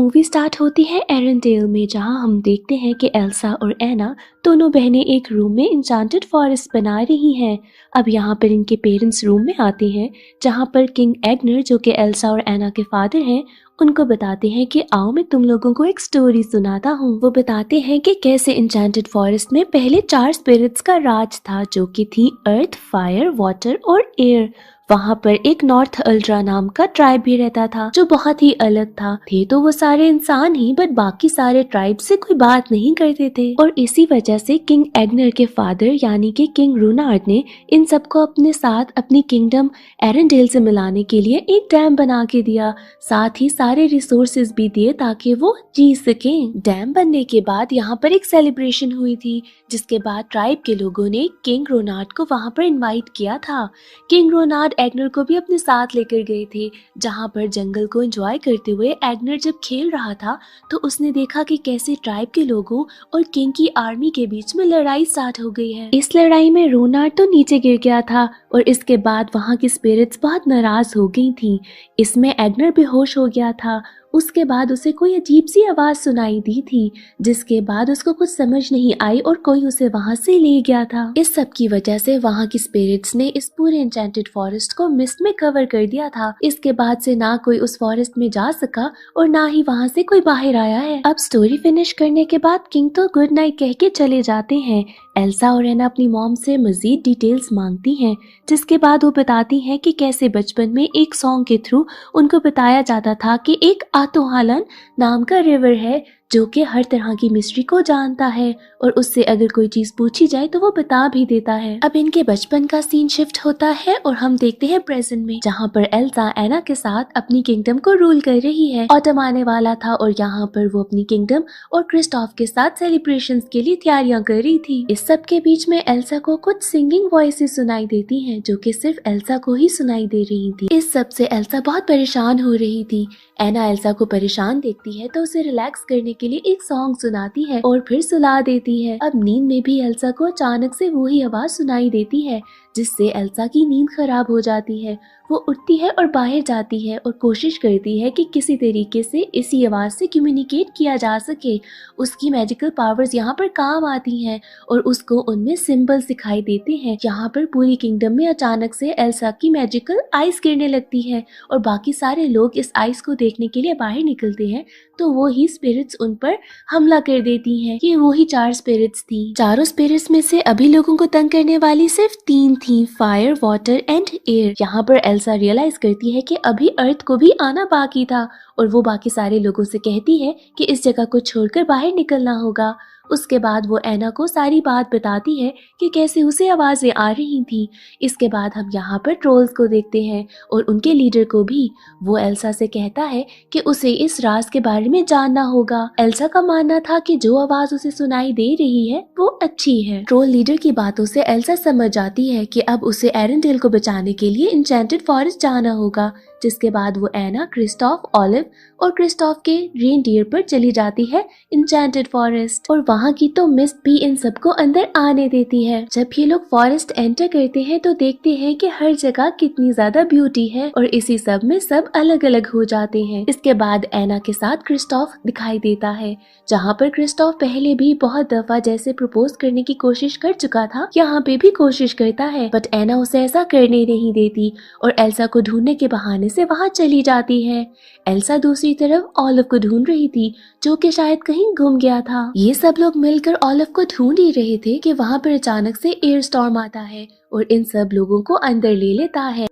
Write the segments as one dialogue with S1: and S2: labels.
S1: Movie start होती है एरेंडेल में, जहां हम देखते हैं कि एल्सा और एना दोनों बहनें एक रूम में इंचांटेड फॉरेस्ट बना रही हैं। अब यहाँ पर इनके पेरेंट्स रूम में आते हैं, जहां पर किंग एग्नर, जो कि एल्सा और एना के फादर हैं, उनको बताते हैं कि आओ मैं तुम लोगों को एक स्टोरी सुनाता हूँ। वो बताते हैं कि कैसे इंचांटेड फॉरेस्ट में पहले 4 स्पिरिट्स का राज था, जो कि थी अर्थ, फायर, वाटर और एयर। वहाँ पर एक नॉर्थ अल्ट्रा नाम का ट्राइब भी रहता था, जो बहुत ही अलग था। थे तो वो सारे इंसान ही, बट बाकी सारे ट्राइब से कोई बात नहीं करते थे। और इसी वजह से किंग एग्नर के फादर यानी कि किंग रूनार्ड ने इन सबको अपने साथ अपनी किंगडम एरेंडेल से मिलाने के लिए एक डैम बना के दिया। साथ ही सारे रिसोर्सेज भी दिए ताकि वो जी सकें। डैम बनने के बाद यहाँ पर एक सेलिब्रेशन हुई थी, जिसके बाद ट्राइब के लोगों ने किंग रोनार्ड को वहाँ पर इनवाइट किया था। किंग रोनार्ड एग्नर को भी अपने साथ लेकर गए थे, जहाँ पर जंगल को एंजॉय करते हुए एग्नर जब खेल रहा था तो उसने देखा कि कैसे ट्राइब के लोगों और किंग की आर्मी के बीच में लड़ाई स्टार्ट हो गई है। इस लड़ाई में रोनार्ड तो नीचे गिर गया था और इसके बाद वहाँ की स्पिरिट्स बहुत नाराज हो गई थी। इसमें एग्नर बेहोश हो गया था। उसके बाद उसे कोई अजीब सी आवाज सुनाई दी थी, जिसके बाद उसको कुछ समझ नहीं आई और कोई उसे वहां से ले गया था। इस सब की वजह से वहां की स्पिरिट्स ने इस पूरे एन्चेंटेड फॉरेस्ट को मिस्ट में कवर कर दिया था। इसके बाद से ना कोई उस फॉरेस्ट में जा सका और ना ही वहां से कोई बाहर आया है। अब स्टोरी फिनिश करने के बाद किंग तो गुड नाइट कह के चले जाते हैं। एल्सा और एना अपनी मॉम से मजीद डिटेल्स मांगती हैं, जिसके बाद वो बताती हैं कि कैसे बचपन में एक सॉन्ग के थ्रू उनको बताया जाता था कि एक आतोहालन नाम का रिवर है जो कि हर तरह की मिस्ट्री को जानता है और उससे अगर कोई चीज पूछी जाए तो वो बता भी देता है। अब इनके बचपन का सीन शिफ्ट होता है और हम देखते हैं प्रेजेंट में, जहाँ पर एल्सा एना के साथ अपनी किंगडम को रूल कर रही है। ऑटम आने वाला था और यहाँ पर वो अपनी किंगडम और क्रिस्टोफ के साथ सेलिब्रेशंस के लिए तैयारियां कर रही थी। इस सब के बीच में एल्सा को कुछ सिंगिंग वॉइसेस सुनाई देती हैं, जो कि सिर्फ एल्सा को ही सुनाई दे रही थी। इस सब से एल्सा बहुत परेशान हो रही थी। एना एल्सा को परेशान देखती है तो उसे रिलैक्स करने के लिए एक सॉन्ग सुनाती है और फिर सुला देती है। अब नींद में भी एल्सा को अचानक से वही आवाज सुनाई देती है, जिससे एल्सा की नींद खराब हो जाती है। वो उठती है और बाहर जाती है और कोशिश करती है कि किसी तरीके से इसी आवाज से कम्युनिकेट किया जा सके। उसकी मैजिकल पावर्स यहाँ पर काम आती हैं और उसको उनमें सिंबल दिखाई देते हैं। यहाँ पर पूरी किंगडम में अचानक से एल्सा की मैजिकल आइस गिरने लगती है और बाकी सारे लोग इस आइस को देखने के लिए बाहर निकलते हैं, तो वो ही स्पिरिट्स उन पर हमला कर देती हैं। ये वो ही 4 स्पिरिट्स थी। चारों स्पिरिट्स में से अभी लोगों को तंग करने वाली सिर्फ 3 थी, फायर, वाटर एंड एयर। यहाँ पर एल्सा रियलाइज करती है कि अभी अर्थ को भी आना बाकी था और वो बाकी सारे लोगों से कहती है कि इस जगह को छोड़कर बाहर निकलना होगा। उसके बाद वो एना को सारी बात बताती है कि कैसे उसे आवाजें आ रही थी। इसके बाद हम यहाँ पर ट्रोल्स को देखते हैं और उनके लीडर को भी। वो एल्सा से कहता है कि उसे इस राज के बारे में जानना होगा। एल्सा का मानना था कि जो आवाज उसे सुनाई दे रही है वो अच्छी है। ट्रोल लीडर की बातों से एल्सा समझ जाती है कि अब उसे एरेंडेल को बचाने के लिए इंचेंटेड फॉरेस्ट जाना होगा। जिसके बाद वो एना, क्रिस्टोफ, ऑलिव और क्रिस्टोफ के रेनडियर पर चली जाती है इंचेंटेड फॉरेस्ट और वहाँ की तो मिस्ट भी इन सबको अंदर आने देती है। जब ये लोग फॉरेस्ट एंटर करते हैं तो देखते हैं कि हर जगह कितनी ज्यादा ब्यूटी है और इसी सब में सब अलग अलग हो जाते हैं। इसके बाद एना के साथ क्रिस्टोफ दिखाई देता है, जहाँ पर क्रिस्टोफ पहले भी बहुत दफा जैसे प्रपोज करने की कोशिश कर चुका था, यहाँ पे भी कोशिश करता है, बट एना उसे ऐसा करने नहीं देती और एल्सा को ढूंढने के बहाने से वहां चली जाती है। एल्सा दूसरी तरफ ऑलिव को ढूंढ रही थी, जो कि शायद कहीं गुम गया था। ये सब लोग मिलकर ऑलिव को ढूंढ ही रहे थे कि वहां पर अचानक से एयर स्टॉर्म आता है और इन सब लोगों को अंदर ले लेता है।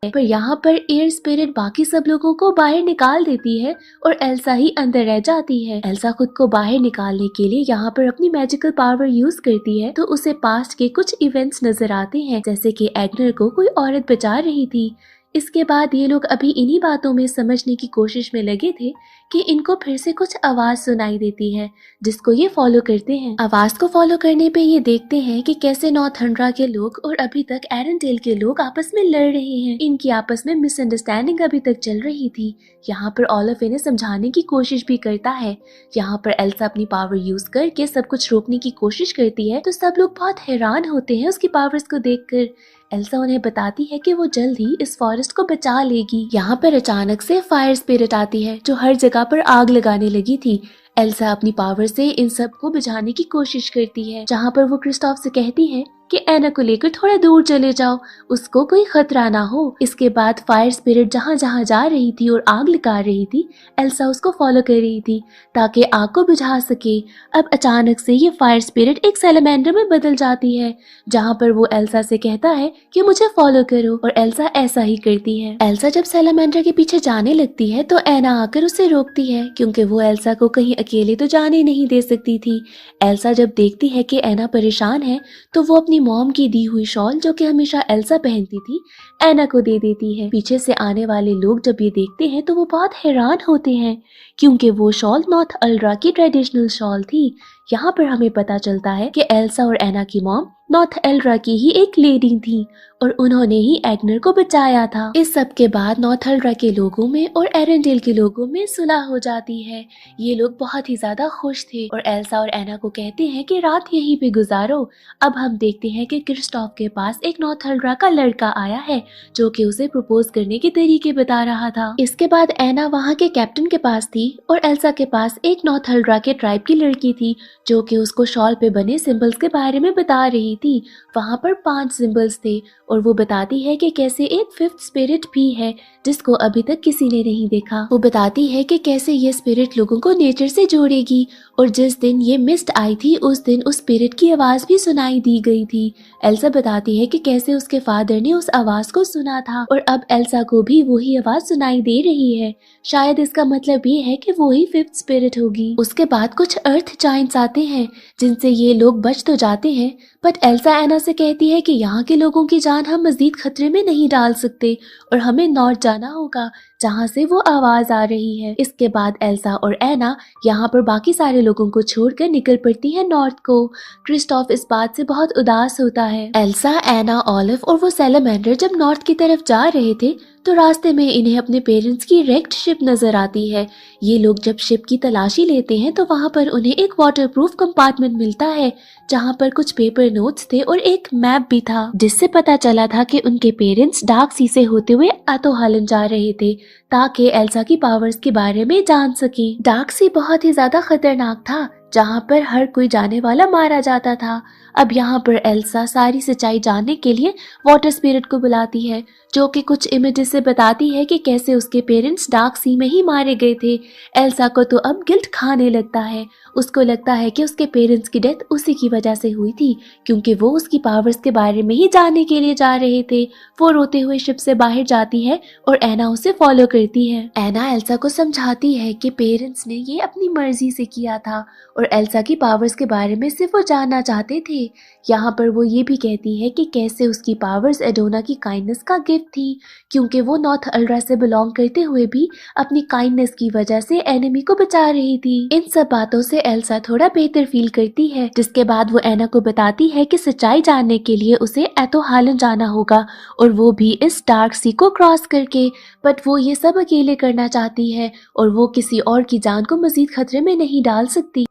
S1: पर यहाँ पर एयर स्पिरिट बाकी सब लोगों को बाहर निकाल देती है और एल्सा ही अंदर रह जाती है। एल्सा खुद को बाहर निकालने के लिए यहाँ पर अपनी मैजिकल पावर यूज करती है, तो उसे पास्ट के कुछ इवेंट्स नजर आते हैं, जैसे कि एग्नर को कोई औरत बचा रही थी। इसके बाद ये लोग अभी इन्हीं बातों में समझने की कोशिश में लगे थे कि इनको फिर से कुछ आवाज सुनाई देती है, जिसको ये फॉलो करते हैं। आवाज को फॉलो करने पे ये देखते हैं कि कैसे नॉर्थंड्रा के लोग और अभी तक एरेंडेल के लोग आपस में लड़ रहे हैं। इनकी आपस में मिसअंडरस्टैंडिंग अभी तक चल रही थी। यहाँ पर ऑलिव इन्हें समझाने की कोशिश भी करता है। यहाँ पर एल्सा अपनी पावर यूज करके सब कुछ रोकने की कोशिश करती है, तो सब लोग बहुत हैरान होते हैं उसकी पावर्स को देखकर। एल्सा उन्हें बताती है कि वो जल्द ही इस फॉरेस्ट को बचा लेगी। यहाँ पर अचानक से फायर स्पिरिट आती है जो हर जगह पर आग लगाने लगी थी। एल्सा अपनी पावर से इन सब को बुझाने की कोशिश करती है, जहाँ पर वो क्रिस्टोफ से कहती है कि एना को लेकर थोड़ा दूर चले जाओ, उसको कोई खतरा ना हो। इसके बाद फायर स्पिरिट जहाँ जहाँ जा रही थी और आग लगा रही थी, एल्सा उसको फॉलो कर रही थी ताकि आग को बुझा सके। अब अचानक से ये फायर स्पिरिट एक सैलामेंडर में बदल जाती है, जहाँ पर वो एल्सा से कहता है कि मुझे फॉलो करो, और एल्सा ऐसा ही करती है। एल्सा जब सैलामेंडर के पीछे जाने लगती है तो एना आकर उसे रोकती है, क्योंकि वो एल्सा को कहीं अकेले तो जाने नहीं दे सकती थी। एल्सा जब देखती है कि एना परेशान है तो वो अपनी मॉम की दी हुई शॉल, जो कि हमेशा एल्सा पहनती थी, एना को दे देती है। पीछे से आने वाले लोग जब ये देखते हैं तो वो बहुत हैरान होते हैं, क्योंकि वो शॉल नॉर्थ अल्ड्रा की ट्रेडिशनल शॉल थी। यहाँ पर हमें पता चलता है कि एल्सा और एना की मॉम नॉर्थ एल्ड्रा की ही एक लेडी थी और उन्होंने ही एग्नर को बचाया था। इस सब के बाद नॉर्थ एल्ड्रा के लोगों में और एरेंडेल के लोगों में सुलह हो जाती है। ये लोग बहुत ही ज्यादा खुश थे और एल्सा और एना को कहते हैं कि रात यहीं पे गुजारो। अब हम देखते हैं कि क्रिस्टोफ के पास एक नॉर्थ एल्ड्रा का लड़का आया है जो कि उसे प्रपोज करने के तरीके बता रहा था। इसके बाद एना वहाँ के कैप्टन के पास थी और एल्सा के पास एक नॉर्थ एल्ड्रा के ट्राइब की लड़की थी जो कि उसको शॉल पे बने सिंबल्स के बारे में बता रही थी। वहाँ पर 5 सिंबल्स थे और वो बताती है कि कैसे एक 5th स्पिरिट भी है जिसको अभी तक किसी ने नहीं देखा। वो बताती है कि कैसे ये स्पिरिट लोगों को नेचर से जोड़ेगी और जिस दिन ये मिस्ट आई थी उस दिन उस स्पिरिट की आवाज भी सुनाई दी गई थी। एल्सा बताती है कि कैसे उसके फादर ने उस आवाज को सुना था और अब एल्सा को भी वही आवाज सुनाई दे रही है। शायद इसका मतलब ये है कि वो ही 5th स्पिरिट होगी। उसके बाद कुछ अर्थ जायंट्स आते हैं जिनसे ये लोग बच तो जाते हैं, बट एल्सा एना से कहती है कि यहाँ के लोगों की जान हम मजीद खतरे में नहीं डाल सकते और हमें नॉर्थ जाना होगा जहाँ से वो आवाज आ रही है। इसके बाद एल्सा और एना यहाँ पर बाकी सारे लोगों को छोड़कर निकल पड़ती है नॉर्थ को। क्रिस्टोफ इस बात से बहुत उदास होता है। एल्सा, एना, ऑलिव और वो सैलामेंडर जब नॉर्थ की तरफ जा रहे थे तो रास्ते में इन्हें अपने पेरेंट्स की रेक्ड शिप नजर आती है। ये लोग जब शिप की तलाशी लेते हैं तो वहाँ पर उन्हें एक वाटरप्रूफ कंपार्टमेंट मिलता है जहाँ पर कुछ पेपर नोट्स थे और एक मैप भी था, जिससे पता चला था कि उनके पेरेंट्स डार्क सी से होते हुए आतोहालन जा रहे थे ताकि एल्सा की पावर्स के बारे में जान सके। डार्क सी बहुत ही ज्यादा खतरनाक था जहाँ पर हर कोई जाने वाला मारा जाता था। अब यहाँ पर एल्सा सारी सच्चाई जानने के लिए वाटर स्पिरिट को बुलाती है जो कि कुछ इमेजेस से बताती है कि कैसे उसके पेरेंट्स डार्क सी में ही मारे गए थे। एल्सा को तो अब गिल्ट खाने लगता है। उसको लगता है कि उसके पेरेंट्स की डेथ उसी की वजह से हुई थी क्योंकि वो उसकी पावर्स के बारे में ही जानने के लिए जा रहे थे। वो रोते हुए शिप से बाहर जाती है और एना उसे फॉलो करती है। एना एल्सा को समझाती है कि पेरेंट्स ने ये अपनी मर्जी से किया था और एल्सा की पावर्स के बारे में सिर्फ वो जानना चाहते थे। यहाँ पर वो ये भी कहती है कि कैसे उसकी पावर्स एडोना की काइंडनेस का गिफ्ट थी क्योंकि वो नॉर्थ अल्ड्रा से बिलोंग करते हुए भी अपनी काइंडनेस की वजह से एनिमी को बचा रही थी। इन सब बातों से एल्सा थोड़ा बेहतर फील करती है, जिसके बाद वो एना को बताती है कि सच्चाई जानने के लिए उसे एतोहालन जाना होगा और वो भी इस डार्क सी को क्रॉस करके। बट वो ये सब अकेले करना चाहती है और वो किसी और की जान को मजीद खतरे में नहीं डाल सकती।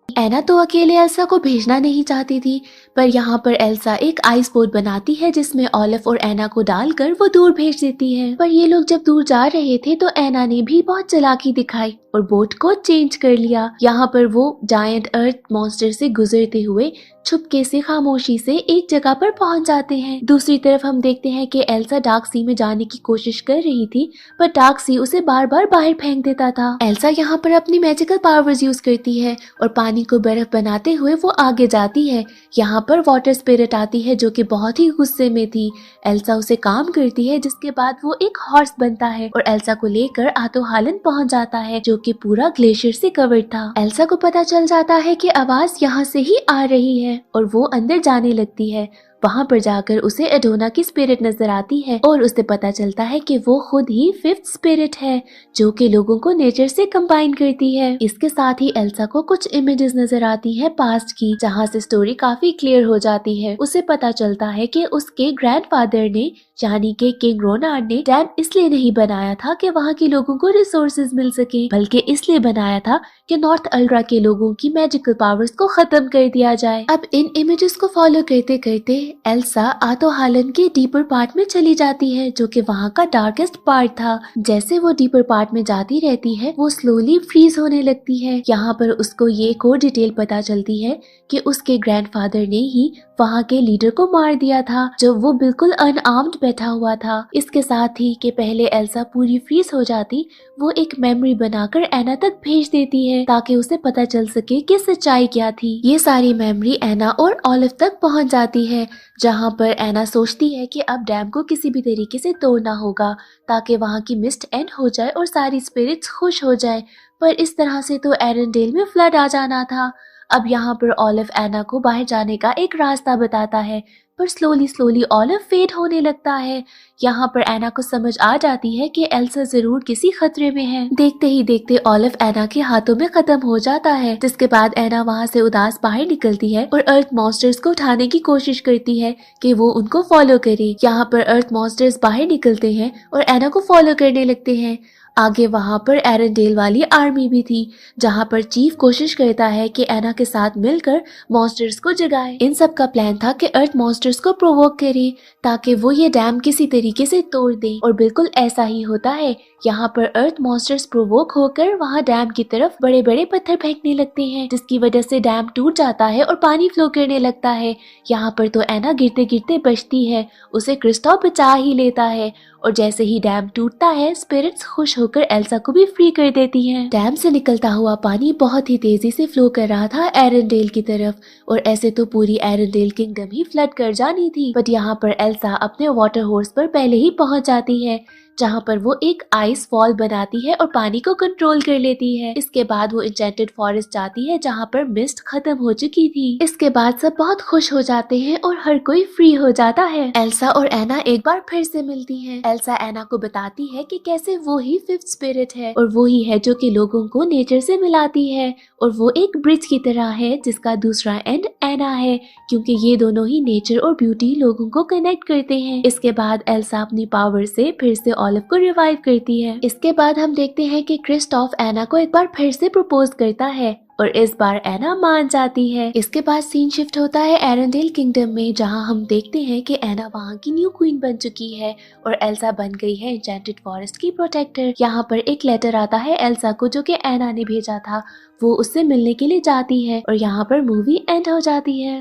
S1: एना तो अकेले एल्सा को भेजना नहीं चाहती थी, पर यहाँ पर एल्सा एक आइस बोट बनाती है जिसमें ऑलिव और एना को डालकर वो दूर भेज देती है। पर ये लोग जब दूर जा रहे थे तो एना ने भी बहुत चालाकी दिखाई और बोट को चेंज कर लिया। यहाँ पर वो जायंट अर्थ मॉन्स्टर से गुजरते हुए छुपके से खामोशी से एक जगह पर पहुंच जाते हैं। दूसरी तरफ हम देखते हैं कि एल्सा डार्क सी में जाने की कोशिश कर रही थी पर डार्क सी उसे बार बार बाहर फेंक देता था। एल्सा यहाँ पर अपनी मैजिकल पावर्स यूज करती है और पानी को बर्फ बनाते हुए वो आगे जाती है। यहाँ पर वाटर स्पिरिट आती है जो कि बहुत ही गुस्से में थी। एल्सा उसे काम करती है जिसके बाद वो एक हॉर्स बनता है और एल्सा को लेकर आतोहालन पहुंच जाता है जो कि पूरा ग्लेशियर से कवर्ड था। एल्सा को पता चल जाता है कि आवाज यहाँ से ही आ रही है और वो अंदर जाने लगती है। वहाँ पर जाकर उसे एडोना की स्पिरिट नजर आती है और उसे पता चलता है कि वो खुद ही 5th स्पिरिट है जो कि लोगों को नेचर से कंबाइन करती है। इसके साथ ही एल्सा को कुछ इमेजेस नजर आती है पास्ट की, जहाँ से स्टोरी काफी क्लियर हो जाती है। उसे पता चलता है कि उसके ग्रैंडफादर ने यानी कि किंग रोनाल्ड ने डैम इसलिए नहीं बनाया था कि वहाँ के लोगों को रिसोर्सेज मिल सके, बल्कि इसलिए बनाया था कि नॉर्थ अल्ट्रा के लोगों की मैजिकल पावर्स को खत्म कर दिया जाए। अब इन इमेजेस को फॉलो करते करते एल्सा आतो हालन के डीपर पार्ट में चली जाती है, जो कि वहाँ का डार्केस्ट पार्ट था। जैसे वो डीपर पार्ट में जाती रहती है वो स्लोली फ्रीज होने लगती है। यहाँ पर उसको ये एक और डिटेल पता चलती है कि उसके ग्रैंडफादर ने ही वहाँ के लीडर को मार दिया था जब वो बिल्कुल अनआर्म्ड बैठा हुआ था। इसके साथ ही कि पहले एल्सा पूरी फ्रीज हो जाती, वो एक मेमोरी बनाकर एना तक भेज देती है ताकि उसे पता चल सके कि सच्चाई क्या थी। ये सारी मेमोरी एना और ऑलिव तक पहुंच जाती है, जहां पर एना सोचती है कि अब डैम को किसी भी तरीके से तोड़ना होगा ताकि वहां की मिस्ट एंड हो जाए और सारी स्पिरिट्स खुश हो जाए। पर इस तरह से तो एरेंडेल में फ्लड आ जाना था। अब यहाँ पर ऑलिव एना को बाहर जाने का एक रास्ता बताता है, पर स्लोली स्लोली ऑलिव फेड होने लगता है। यहाँ पर एना को समझ आ जाती है कि एल्सा जरूर किसी खतरे में है। देखते ही देखते ऑलिव एना के हाथों में खत्म हो जाता है, जिसके बाद एना वहाँ से उदास बाहर निकलती है और अर्थ मॉन्स्टर्स को उठाने की कोशिश करती है कि वो उनको फॉलो करे। यहाँ पर अर्थ मॉन्स्टर्स बाहर निकलते हैं और एना को फॉलो करने लगते हैं। आगे वहाँ पर एरेंडेल वाली आर्मी भी थी, जहाँ पर चीफ कोशिश करता है कि एना के साथ मिलकर मॉन्स्टर्स को जगाए। इन सब का प्लान था कि अर्थ मॉन्स्टर्स को प्रोवोक करे ताकि वो ये डैम किसी तरीके से तोड़ दे, और बिल्कुल ऐसा ही होता है। यहाँ पर अर्थ मॉन्स्टर्स प्रोवोक होकर वहाँ डैम की तरफ बड़े बड़े पत्थर फेंकने लगते हैं, जिसकी वजह से डैम टूट जाता है और पानी फ्लो करने लगता है। यहाँ पर तो एना गिरते गिरते बचती है, उसे क्रिस्टोफ बचा ही लेता है, और जैसे ही डैम टूटता है स्पिरिट्स खुश होकर एल्सा को भी फ्री कर देती हैं। डैम से निकलता हुआ पानी बहुत ही तेजी से फ्लो कर रहा था एरेंडेल की तरफ, और ऐसे तो पूरी एरेंडेल किंगडम ही फ्लड कर जानी थी। बट यहाँ पर एल्सा अपने वाटर हॉर्स पर पहले ही पहुंच जाती है, जहाँ पर वो एक आइस फॉल बनाती है और पानी को कंट्रोल कर लेती है। इसके बाद वो इंचेंटेड फॉरेस्ट जाती है, जहाँ पर मिस्ट खत्म हो चुकी थी। इसके बाद सब बहुत खुश हो जाते हैं और हर कोई फ्री हो जाता है। एल्सा और एना एक बार फिर से मिलती हैं। एल्सा एना को बताती है कि कैसे वो ही फिफ्थ स्पिरिट है, और वो ही है जो कि लोगों को नेचर से मिलाती है, और वो एक ब्रिज की तरह है जिसका दूसरा एंड एना है, क्योंकि ये दोनों ही नेचर और ब्यूटी लोगों को कनेक्ट करते हैं। इसके बाद एल्सा अपनी पावर से फिर से ऑलिव को रिवाइव करती है। इसके बाद हम देखते हैं कि क्रिस्टोफ एना को एक बार फिर से प्रपोज करता है, और इस बार एना मान जाती है। इसके बाद सीन शिफ्ट होता है एरेंडेल किंगडम में, जहां हम देखते हैं कि एना वहां की न्यू क्वीन बन चुकी है और एल्सा बन गई है एन्चेंटेड फॉरेस्ट की प्रोटेक्टर। यहाँ पर एक लेटर आता है एल्सा को, जो कि एना ने भेजा था। वो उससे मिलने के लिए जाती है और यहाँ पर मूवी एंड हो जाती है।